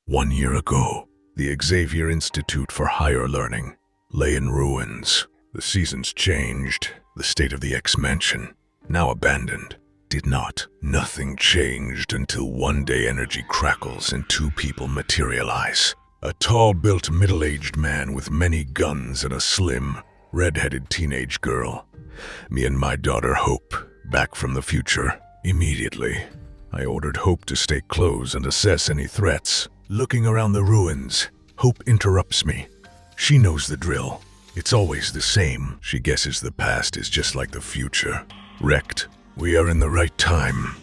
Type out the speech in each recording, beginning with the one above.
1 year ago, the Xavier Institute for Higher Learning lay in ruins. The seasons changed. The state of the X-Mansion, now abandoned, did not. Nothing changed until one day energy crackles and two people materialize. A tall-built middle-aged man with many guns and a slim, red-headed teenage girl. Me and my daughter Hope, back from the future. Immediately, I ordered Hope to stay close and assess any threats. Looking around the ruins, Hope interrupts me. She knows the drill. It's always the same. She guesses the past is just like the future. Wrecked. We are in the right time.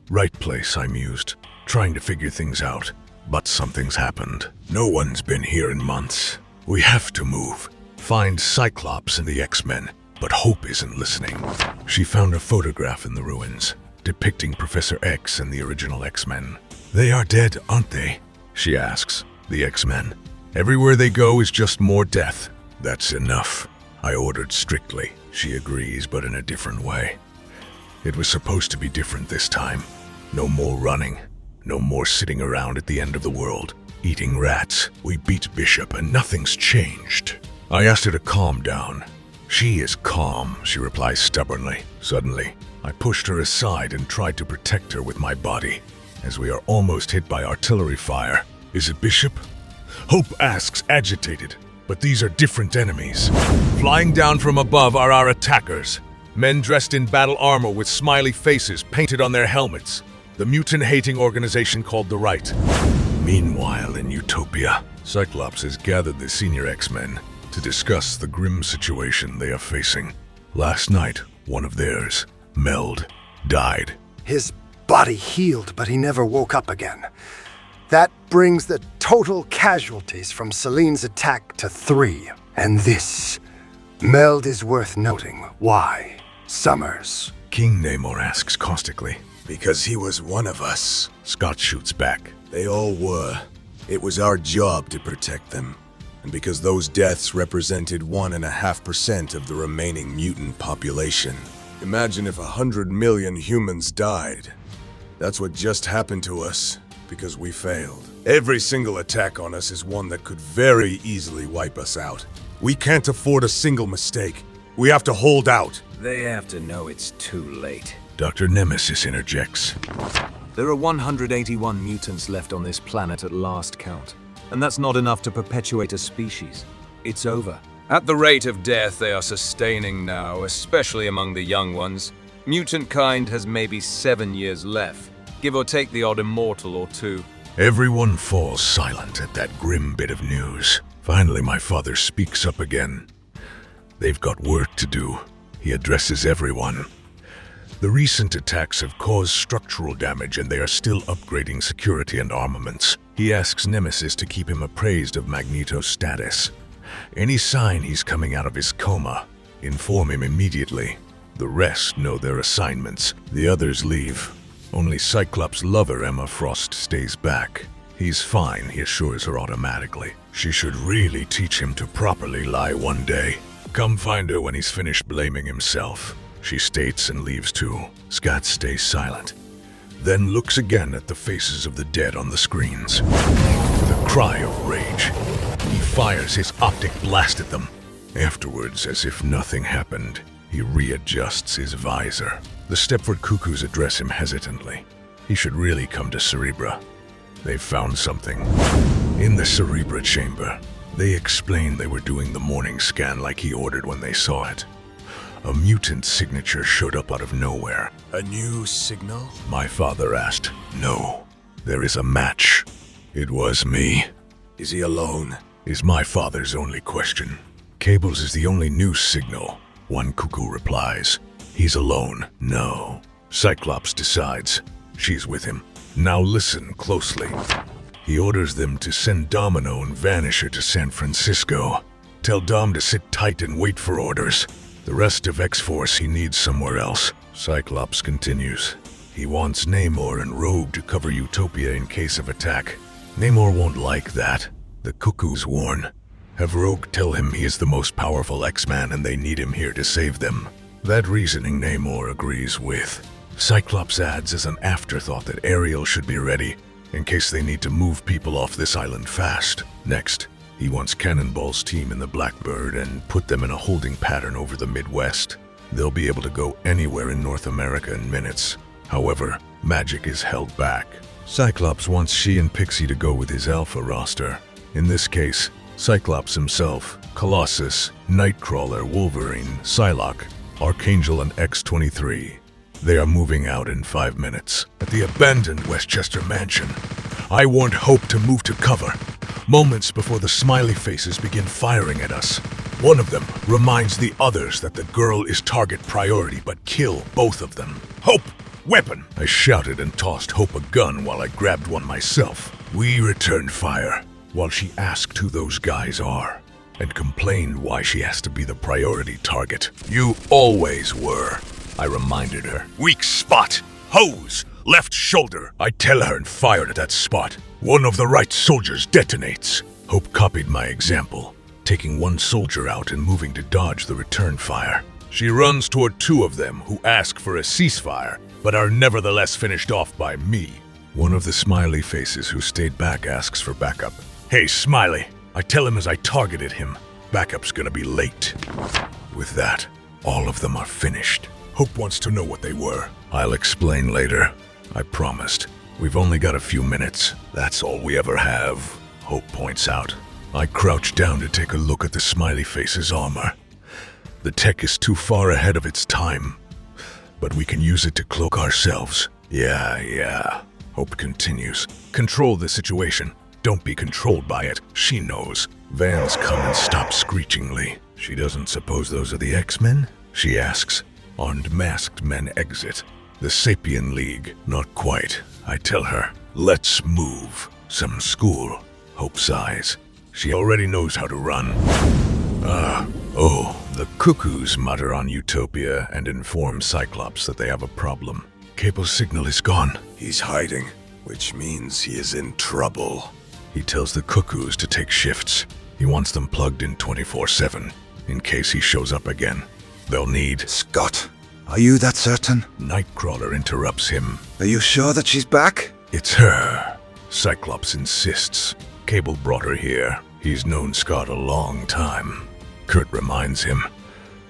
Right place, I mused, trying to figure things out. But something's happened. No one's been here in months. We have to move. Find Cyclops and the X-Men. But Hope isn't listening. She found a photograph in the ruins, depicting Professor X and the original X-Men. They are dead, aren't they? She asks. The X-Men. Everywhere they go is just more death. That's enough. I ordered strictly. She agrees, but in a different way. It was supposed to be different this time. No more running. No more sitting around at the end of the world, eating rats. We beat Bishop and nothing's changed. I asked her to calm down. She is calm, she replies stubbornly. Suddenly, I pushed her aside and tried to protect her with my body, as we are almost hit by artillery fire. Is it Bishop? Hope asks, agitated. But these are different enemies. Flying down from above are our attackers. Men dressed in battle armor with smiley faces painted on their helmets. The mutant-hating organization called the Right. Meanwhile, in Utopia, Cyclops has gathered the senior X-Men to discuss the grim situation they are facing. Last night, one of theirs, Meld, died. His body healed, but he never woke up again. That brings the total casualties from Selene's attack to 3. And this, Meld is worth noting. Why? Summers. King Namor asks caustically. Because he was one of us. Scott shoots back. They all were. It was our job to protect them. And because those deaths represented 1.5% of the remaining mutant population. Imagine if 100 million humans died. That's what just happened to us, because we failed. Every single attack on us is one that could very easily wipe us out. We can't afford a single mistake. We have to hold out. They have to know it's too late. Dr. Nemesis interjects. There are 181 mutants left on this planet at last count. And that's not enough to perpetuate a species. It's over. At the rate of death they are sustaining now, especially among the young ones, Mutantkind has maybe 7 years left, give or take the odd immortal or two. Everyone falls silent at that grim bit of news. Finally, my father speaks up again. They've got work to do. He addresses everyone. The recent attacks have caused structural damage and they are still upgrading security and armaments. He asks Nemesis to keep him appraised of Magneto's status. Any sign he's coming out of his coma, inform him immediately. The rest know their assignments. The others leave. Only Cyclops' lover, Emma Frost, stays back. He's fine, he assures her automatically. She should really teach him to properly lie one day. Come find her when he's finished blaming himself. She states and leaves too. Scott stays silent, then looks again at the faces of the dead on the screens. With a cry of rage, he fires his optic blast at them. Afterwards, as if nothing happened, he readjusts his visor. The Stepford Cuckoos address him hesitantly. He should really come to Cerebra. They've found something. In the Cerebra chamber, they explained they were doing the morning scan like he ordered when they saw it. A mutant signature showed up out of nowhere. A new signal? My father asked. No, there is a match. It was me. Is he alone? Is my father's only question. Cables is the only new signal. One cuckoo replies. He's alone. No. Cyclops decides. She's with him. Now listen closely. He orders them to send Domino and Vanisher to San Francisco. Tell Dom to sit tight and wait for orders. The rest of X-Force he needs somewhere else. Cyclops continues. He wants Namor and Rogue to cover Utopia in case of attack. Namor won't like that. The Cuckoos warn. Have Rogue tell him he is the most powerful X-Man and they need him here to save them. That reasoning Namor agrees with. Cyclops adds as an afterthought that Ariel should be ready. in case they need to move people off this island fast. Next, he wants Cannonball's team in the Blackbird and put them in a holding pattern over the Midwest. They'll be able to go anywhere in North America in minutes. However, Magik is held back. Cyclops wants she and Pixie to go with his Alpha roster. In this case, Cyclops himself, Colossus, Nightcrawler, Wolverine, Psylocke, Archangel, and X-23. They are moving out in 5 minutes. At the abandoned Westchester mansion, I warned Hope to move to cover, moments before the smiley faces begin firing at us. One of them reminds the others that the girl is target priority, but kill both of them. Hope! Weapon! I shouted and tossed Hope a gun while I grabbed one myself. We returned fire, while she asked who those guys are, and complained why she has to be the priority target. You always were, I reminded her. Weak spot! Hose! Left shoulder! I tell her and fired at that spot. One of the right soldiers detonates. Hope copied my example, taking one soldier out and moving to dodge the return fire. She runs toward 2 of them who ask for a ceasefire, but are nevertheless finished off by me. One of the smiley faces who stayed back asks for backup. Hey, Smiley, I tell him as I targeted him, backup's gonna be late. With that, all of them are finished. Hope wants to know what they were. I'll explain later, I promised. We've only got a few minutes. That's all we ever have, Hope points out. I crouch down to take a look at the smiley face's armor. The tech is too far ahead of its time, but we can use it to cloak ourselves. Yeah. Hope continues. Control the situation. Don't be controlled by it. She knows. Vans come and stop screechingly. She doesn't suppose those are the X-Men? She asks. Armed masked men exit. The Sapien League. Not quite. I tell her. Let's move. Some school. Hope sighs. She already knows how to run. The Cuckoos mutter on Utopia and inform Cyclops that they have a problem. Cable's signal is gone. He's hiding, which means he is in trouble. He tells the Cuckoos to take shifts. He wants them plugged in 24/7, in case he shows up again. They'll need... Scott, are you that certain? Nightcrawler interrupts him. Are you sure that she's back? It's her. Cyclops insists. Cable brought her here. He's known Scott a long time. Kurt reminds him.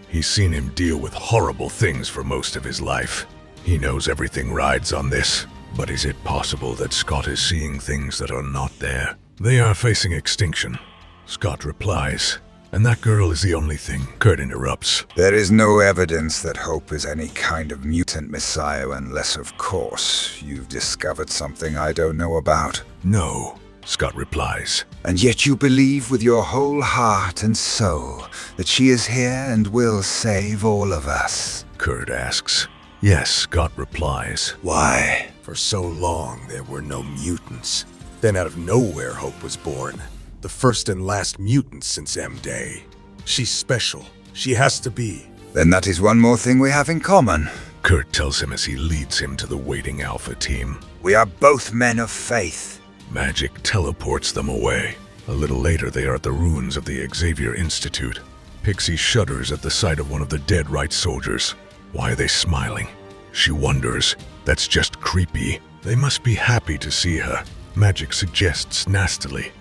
He's seen him deal with horrible things for most of his life. He knows everything rides on this. But is it possible that Scott is seeing things that are not there? They are facing extinction, Scott replies. And that girl is the only thing. Kurt interrupts. There is no evidence that Hope is any kind of mutant messiah unless, of course, you've discovered something I don't know about. No, Scott replies. And yet you believe with your whole heart and soul that she is here and will save all of us? Kurt asks. Yes, Scott replies. Why? For so long, there were no mutants. Then out of nowhere, Hope was born. The first and last mutant since M-Day. She's special. She has to be. Then that is one more thing we have in common. Kurt tells him as he leads him to the waiting Alpha team. We are both men of faith. Magik teleports them away. A little later, they are at the ruins of the Xavier Institute. Pixie shudders at the sight of one of the dead right soldiers. Why are they smiling? She wonders. That's just creepy. They must be happy to see her. Magik suggests nastily.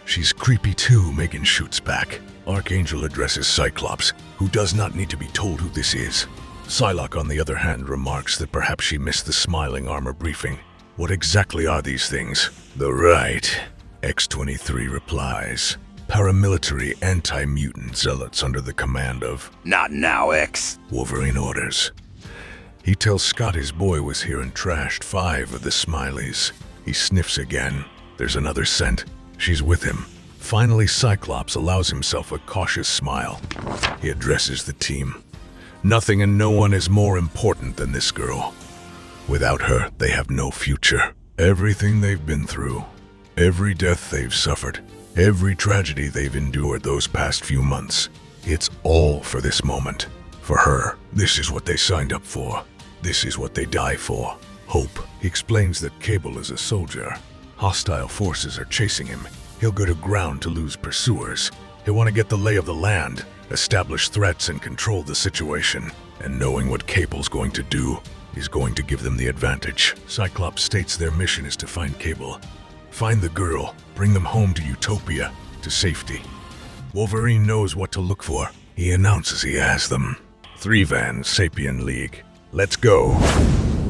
She's creepy too, Megan shoots back. Archangel addresses Cyclops, who does not need to be told who this is. Psylocke, on the other hand, remarks that perhaps she missed the smiling armor briefing. What exactly are these things? The right. X-23 replies. Paramilitary anti-mutant zealots under the command of... Not now, X. Wolverine orders. He tells Scott his boy was here and trashed 5 of the Smileys. He sniffs again. There's another scent. She's with him. Finally, Cyclops allows himself a cautious smile. He addresses the team. Nothing and no one is more important than this girl. Without her, they have no future. Everything they've been through, every death they've suffered, every tragedy they've endured those past few months, it's all for this moment. For her, this is what they signed up for. This is what they die for. Hope. He explains that Cable is a soldier. Hostile forces are chasing him. He'll go to ground to lose pursuers. He'll want to get the lay of the land, establish threats and control the situation. And knowing what Cable's going to do, He's going to give them the advantage. Cyclops states their mission is to find Cable. Find the girl, bring them home to Utopia, to safety. Wolverine knows what to look for. He announces he has them. 3 vans, Sapien League. Let's go.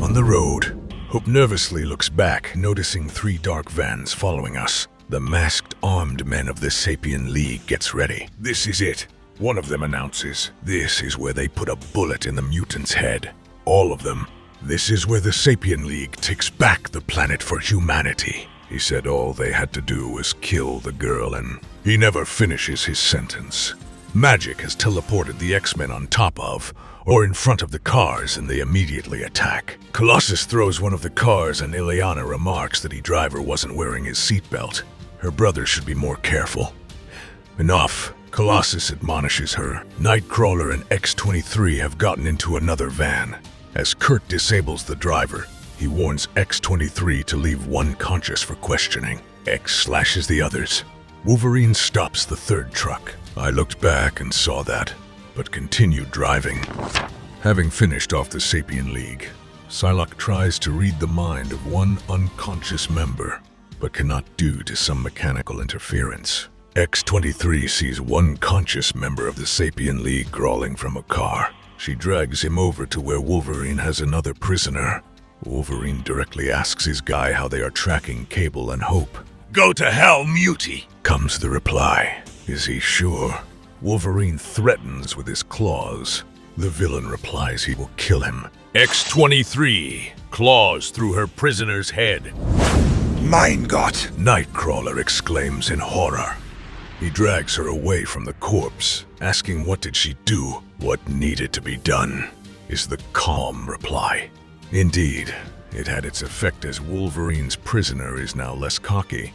On the road, Hope nervously looks back, noticing 3 dark vans following us. The masked, armed men of the Sapien League gets ready. This is it. One of them announces, this is where they put a bullet in the mutant's head. All of them. This is where the Sapien League takes back the planet for humanity. He said all they had to do was kill the girl, and he never finishes his sentence. Magik has teleported the X-Men on top of, or in front of the cars, and they immediately attack. Colossus throws one of the cars, and Ileana remarks that the driver wasn't wearing his seatbelt. Her brother should be more careful. Enough. Colossus admonishes her. Nightcrawler and X-23 have gotten into another van. As Kurt disables the driver, he warns X-23 to leave one conscious for questioning. X slashes the others. Wolverine stops the 3rd truck. I looked back and saw that, but continued driving. Having finished off the Sapien League, Psylocke tries to read the mind of one unconscious member, but cannot due to some mechanical interference. X-23 sees one conscious member of the Sapien League crawling from a car. She drags him over to where Wolverine has another prisoner. Wolverine directly asks his guy how they are tracking Cable and Hope. "Go to hell, mutie," comes the reply. Is he sure? Wolverine threatens with his claws. The villain replies he will kill him. X-23 claws through her prisoner's head. Mein Gott! Nightcrawler exclaims in horror. He drags her away from the corpse, asking what did she do, what needed to be done, is the calm reply. Indeed, it had its effect as Wolverine's prisoner is now less cocky.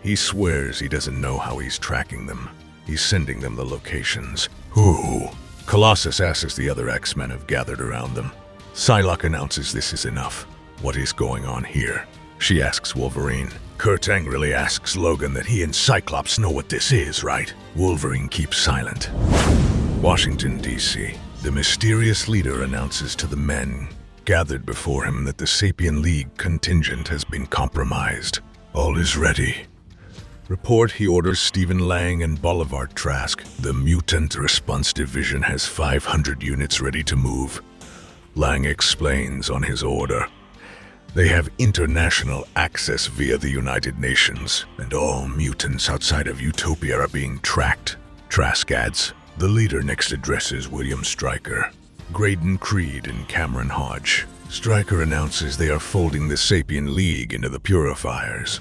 He swears he doesn't know how he's tracking them. He's sending them the locations. Who? Colossus asks the other X-Men have gathered around them. Psylocke announces this is enough. What is going on here? She asks Wolverine. Kurt angrily asks Logan that he and Cyclops know what this is, right? Wolverine keeps silent. Washington, D.C. The mysterious leader announces to the men gathered before him that the Sapien League contingent has been compromised. All is ready. Report he orders Stephen Lang and Boulevard Trask. The Mutant Response Division has 500 units ready to move. Lang explains on his order. They have international access via the United Nations, and all mutants outside of Utopia are being tracked. Trask adds. The leader next addresses William Stryker, Graydon Creed, and Cameron Hodge. Stryker announces they are folding the Sapien League into the Purifiers.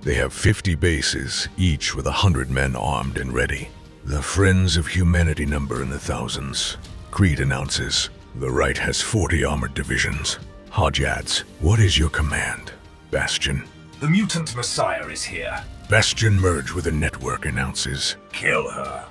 They have 50 bases, each with 100 men armed and ready. The Friends of Humanity number in the thousands. Creed announces. The right has 40 armored divisions. Hodge adds, what is your command, Bastion? The Mutant Messiah is here. Bastion merge with the network announces. Kill her.